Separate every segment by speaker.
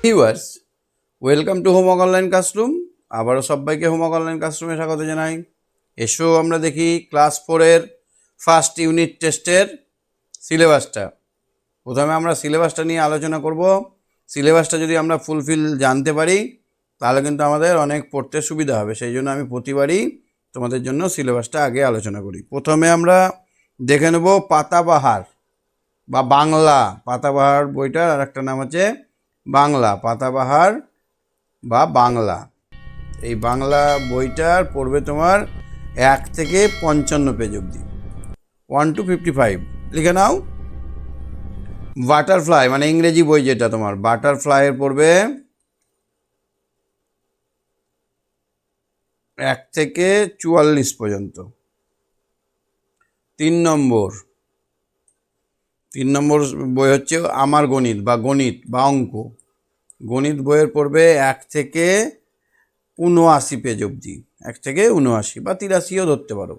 Speaker 1: Viewers, welcome to homework online classroom. আবারও সবাইকে homework online ক্লাসরুমে স্বাগত জানাই। এসো আমরা দেখি ক্লাস 4-এর ফার্স্ট ইউনিট টেস্টের সিলেবাসটা। প্রথমে আমরা সিলেবাসটা নিয়ে আলোচনা করব। সিলেবাসটা যদি আমরা ফুলফিল জানতে পারি তাহলে কিন্তু আমাদের অনেক পড়তে সুবিধা হবে। সেই জন্য আমি প্রতিবারই তোমাদের জন্য সিলেবাসটা আগে আলোচনা করি। প্রথমে আমরা দেখে নেব পাতাবাহার বা বাংলা। পাতাবাহার বইটার আর একটা নাম হচ্ছে বাংলা, পাতাবাহার বা বাংলা। এই বাংলা বইটার পড়বে তোমার 1 থেকে 55 পেজ অবধি, 1 to 55 লিখে নাও। বাটারফ্লাই মানে ইংরেজি বই যেটা তোমার, বাটারফ্লাইয়ের পড়বে 1 থেকে 44 পর্যন্ত। 3 নম্বর বই হচ্ছে আমার গণিত বা গণিত বা অঙ্ক। গণিত বইয়ের পড়বে 1 থেকে 79 পেজ অবধি, 1 থেকে 79 বা 83ও ধরতে পারো।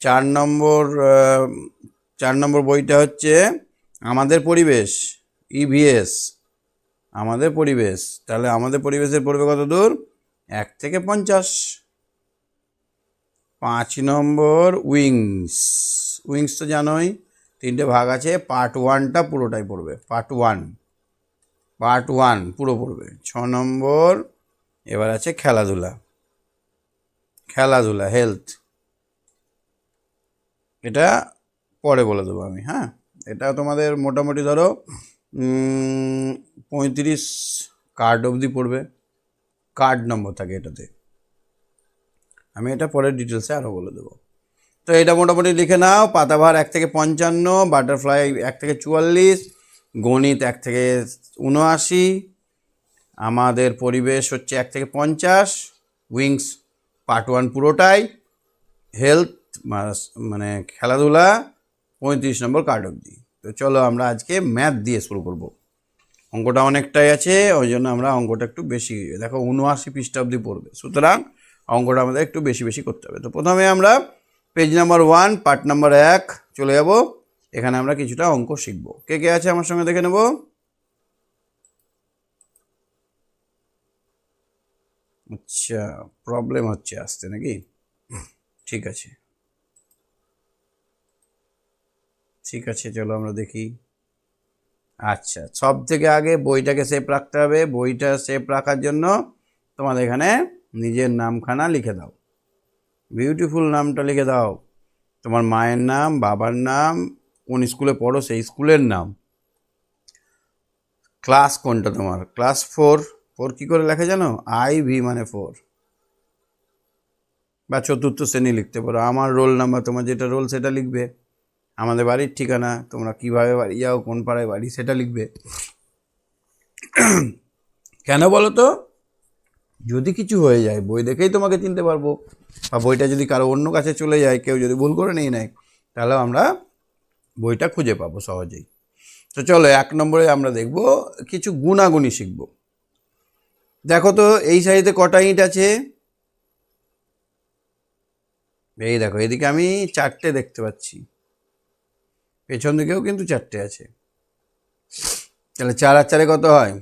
Speaker 1: 4 নম্বর বইটা হচ্ছে আমাদের পরিবেশ, ইভিএস, আমাদের পরিবেশ। তাহলে আমাদের পরিবেশের পড়বে কত দূর? 1 থেকে 50। 5 নম্বর উইংস। উইংস তো জানোই 3টে ভাগ আছে, পার্ট 1টা পুরোটাই পড়বে, পার্ট ওয়ান পুরো পড়বে। 6 নম্বর এবার আছে খেলাধুলা, হেলথ। এটা পরে বলে দেবো আমি, হ্যাঁ। এটা তোমাদের মোটামুটি ধরো 35 কার্ড অবধি পড়বে, কার্ড নম্বর থাকে এটাতে। আমি এটা পরের ডিটেলসে আরও বলে দেবো। তো এটা মোটামুটি লিখে নাও। পাতাবাহার 1 থেকে 55, বাটারফ্লাই 1 থেকে 44, গণিত 1 থেকে 79, আমাদের পরিবেশ হচ্ছে 1 থেকে 50, উইংস পার্ট 1 পুরোটাই, হেলথ মানে খেলাধুলা 35 নম্বর কার্ড অবধি। তো চলো আমরা আজকে ম্যাথ দিয়ে শুরু করব। অঙ্কটা অনেকটাই আছে, ওই জন্য আমরা অঙ্কটা একটু বেশি, দেখো 79 পৃষ্ঠা অবধি পড়বে, সুতরাং অঙ্কটা আমাদের একটু বেশি বেশি করতে হবে। তো প্রথমে আমরা পেজ নাম্বার 1 পার্ট নাম্বার 1 চলে যাব। এখানে আমরা কিছুটা অঙ্ক শিখব। কে কে আছে আমার সঙ্গে দেখে নেব। আচ্ছা, প্রবলেম হচ্ছে আসতে নাকি? ঠিক আছে চলো আমরা দেখি। আচ্ছা, সব থেকে আগে বইটাকে সেভ রাখতে হবে। বইটা সেভ রাখার জন্য তোমাদের এখানে নিজের নামখানা লিখে দাও, বিউটিফুল নামটা লিখে দাও, তোমার মায়ের নাম, বাবার নাম, কোন স্কুলে পড়ো সেই স্কুলের নাম, ক্লাস কোনটা তোমার, ক্লাস 4। 4 কী করে লেখা জানো? IV মানে 4, বা 4র্থ শ্রেণী লিখতে পারো। আমার রোল নাম্বার, তোমার যেটা রোল সেটা লিখবে। আমাদের বাড়ির ঠিকানা, তোমরা কীভাবে বাড়ি যাও, কোন পাড়ায় বাড়ি সেটা লিখবে। কেন বলো তো? যদি কিছু হয়ে যায় বই দেখেই তোমাকে চিনতে পারবো, বা বইটা যদি কারো অন্য কাছে চলে যায়, কেউ যদি ভুল করে নিয়ে নেয়, তাহলে আমরা বইটা খুঁজে পাবো সহজেই। তো চলো 1 নম্বরে আমরা দেখব কিছু গুণাগুণি শিখব। দেখো তো এই সাইডে কটা ইট আছে? এই দেখো, এদিকে আমি 4টে দেখতে পাচ্ছি, পেছন দিকেও কিন্তু 4টে আছে। তাহলে 4 আর 4 কত হয়?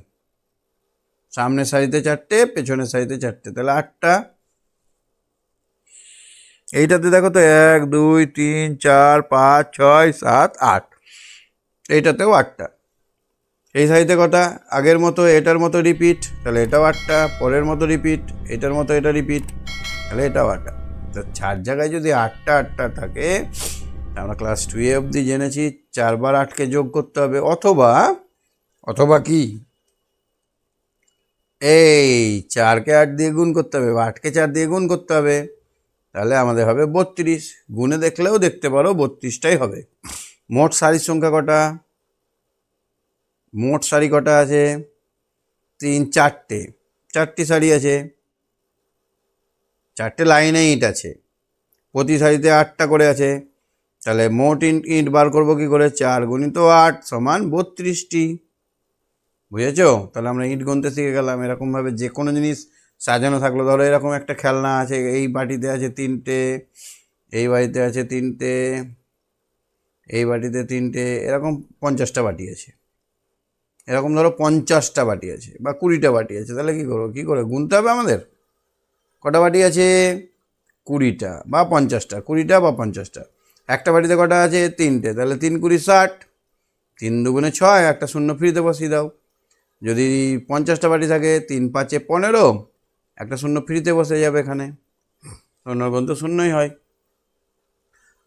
Speaker 1: সামনের সারিতে 4টে, পেছনের সারিতে 4টে, তাহলে 8টা। এইটাতে দেখো তো 1 2 3 4 5 6 7 8, এইটাতেও 8টা। এই সারিতে কটা? আগের মতো এটার মতো রিপিট, তাহলে এটাও 8টা। পরের মতো রিপিট, এটার মতো এটা রিপিট, তাহলে এটাও 8টা। তো 4 জায়গায় যদি 8টা 8টা থাকে, আমরা ক্লাস 2 অবধি জেনেছি 4 বার 8কে যোগ করতে হবে, অথবা কি এই 4কে 8 দিয়ে গুণ করতে হবে, বা 8কে 4 দিয়ে গুণ করতে হবে, তাহলে আমাদের হবে 32। গুণে দেখলেও দেখতে পারো 32টাই হবে। মোট সারির সংখ্যা কটা? মোট সারি কটা আছে? 4টে, 4টি সারি আছে, 4টে লাইনে ইট আছে, প্রতি সারিতে 8টা করে আছে। তাহলে মোট ইট বার করবো কি করে? 4 গুণিত 8 সমান 32টি। বুঝেছো? তাহলে আমরা ইট গুনতে শিখে গেলাম। এরকমভাবে যে কোনো জিনিস সাজানো থাকলো, ধরো এরকম একটা খেলনা আছে, এই বাটিতে আছে 3টে, এই বাটিতে আছে 3টে, এই বাটিতে 3টে, এরকম 50টা বাটি আছে। এরকম ধরো 50টা বাটি আছে বা 20টা বাটি আছে, তাহলে কী করবো, কী করে গুনতে হবে আমাদের। কটা বাটি আছে, 20টা বা 50টা, 20টা বা 50টা। একটা বাটিতে কটা আছে, 3টে, তাহলে 3 20 60, 3 দুগুণে 6, একটা শূন্য ফ্রিতে বসিয়ে দাও। যদি 50টা বাটি থাকে, 3 5 15, একটা শূন্য ফ্রিতে বসে যাবে এখানে, শূন্যর গুণ তো শূন্যই হয়।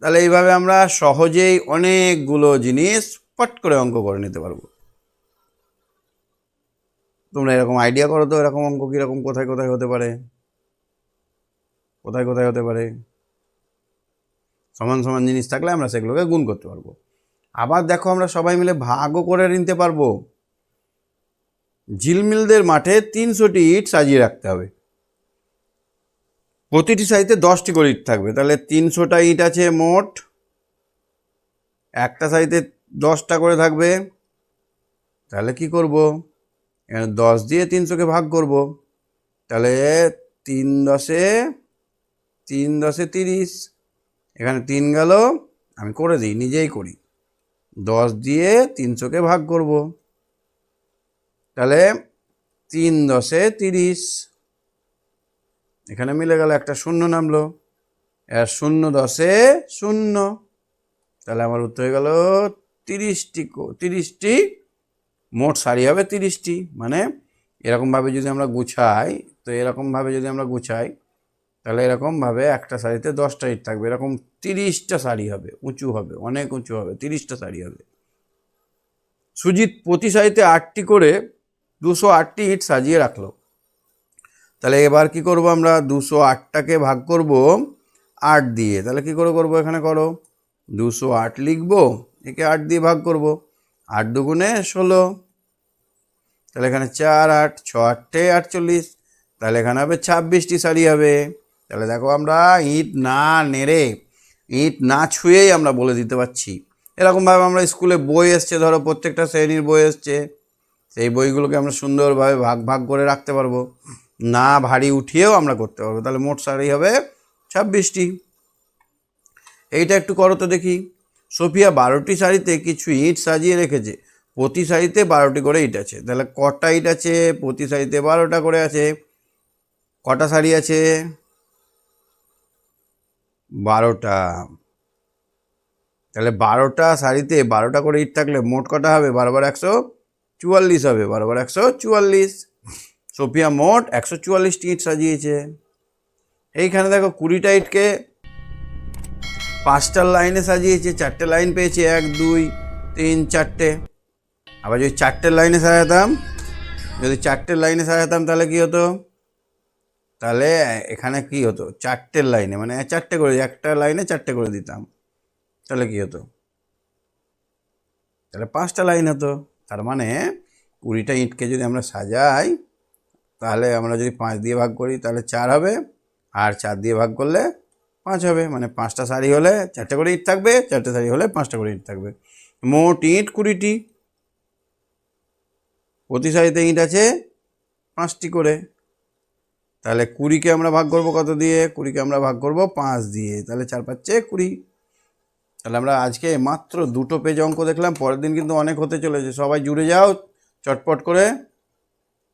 Speaker 1: তাহলে এইভাবে আমরা সহজেই অনেকগুলো জিনিস পট করে অঙ্ক করে নিতে পারবো। তোমরা এরকম আইডিয়া করো তো, এরকম অঙ্ক কীরকম কোথায় কোথায় হতে পারে, কোথায় কোথায় হতে পারে। সমান সমান জিনিস থাকলে আমরা সেগুলোকে গুণ করতে পারবো। আবার দেখো আমরা সবাই মিলে ভাগও করে নিতে পারবো। ঝিলমিলদের মাঠে 300টি ইট সাজিয়ে রাখতে হবে, প্রতিটি সাইডে 10টি করে ইট থাকবে। তাহলে 300টা ইট আছে মোট, একটা সাইডে 10টা করে থাকবে। তাহলে কি করব, এখানে 10 দিয়ে 300কে ভাগ করব। তাহলে 3 10 3 10 30, এখানে 3 গেল, আমি করে দিই, নিজেই করি। 10 দিয়ে 300কে ভাগ করব, তাহলে 3 10 30, এখানে মিলে গেল, একটা শূন্য নামলো, আর 0 10 0, তাহলে আমার উত্তর হয়ে গেল 30টি মোট সারি হবে 30টি। মানে এরকমভাবে যদি আমরা গুছাই, তো এরকমভাবে যদি আমরা গুছাই, তাহলে এরকমভাবে একটা সারিতে 10টা ইট থাকবে, এরকম 30টা সারি হবে, উঁচু হবে, অনেক উঁচু হবে, 30টা সারি হবে। সুজিত প্রতি সারিতে 8টি করে 208টি ইট সাজিয়ে রাখলো। তাহলে এবার কি করব, আমরা 208টাকে ভাগ করব 8 দিয়ে। তাহলে কি করে করব, এখানে করো, 208 লিখবো, একে 8 দিয়ে ভাগ করব, 8 দুগুণে 16, তাহলে এখানে 4 8 6 8 48, তাহলে এখানে হবে 26টি সারি হবে। তাহলে দেখো আমরা ইট না নেড়ে, ইট না ছুঁয়েই আমরা বলে দিতে পারছি। এরকমভাবে আমরা স্কুলে বই এসছে, ধরো প্রত্যেকটা শ্রেণীর বই এসছে, সেই বইগুলোকে আমরা সুন্দরভাবে ভাগ ভাগ করে রাখতে পারবো, না ভারী উঠিয়েও আমরা করতে পারবো। তাহলে মোট সারি হবে 26টি। এইটা একটু করো তো দেখি। সোফিয়া 12টি সারিতে কিছু ইট সাজিয়ে রেখেছে, প্রতি সারিতে 12টি করে ইট আছে। তাহলে কটা ইট আছে, প্রতি সারিতে 12টা করে আছে। কটা সারি আছে, 12টা। তাহলে 12টা সারিতে 12টা করে ইট থাকলে মোট কটা হবে, 12 বার 144 হবে, 12 বার 144। সোফিয়া মোট 144টি ইট সাজিয়েছে। এইখানে দেখো 20টা ইটকে 5টার লাইনে সাজিয়েছে, 4টে লাইন পেয়েছে, 1 2 3 4টে। আবার যদি 4টের লাইনে সাজাতাম, তাহলে কি হতো, তাহলে এখানে কি হতো, 4টের লাইনে মানে 4টে করে, একটা লাইনে 4টে করে দিতাম, তাহলে কি হতো, তাহলে 5টা লাইন হতো। তার মানে 20টা ইটকে যদি আমরা সাজাই, তাহলে আমরা যদি 5 দিয়ে ভাগ করি তাহলে 4 হবে, আর 4 দিয়ে ভাগ করলে 5 হবে। মানে 5টা সারি হলে 4টে করে ইট থাকবে, 4টে সারি হলে 5টা করে ইট থাকবে। মোট ইট 20টি, প্রতি সারিতে ইট আছে 5টি করে। তাহলে 20কে আমরা ভাগ করব কত দিয়ে, 20কে আমরা ভাগ করব 5 দিয়ে, তাহলে 4 5 20। তাহলে আমরা আজকে মাত্র 2টো পেজ অঙ্ক দেখলাম, পরের দিন কিন্তু অনেক হতে চলেছে। সবাই জুড়ে যাও চটপট করে,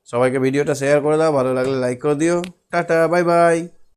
Speaker 1: সবাইকে ভিডিওটা শেয়ার করে দাও, ভালো লাগলে লাইক করে দিও। Tata, bye bye.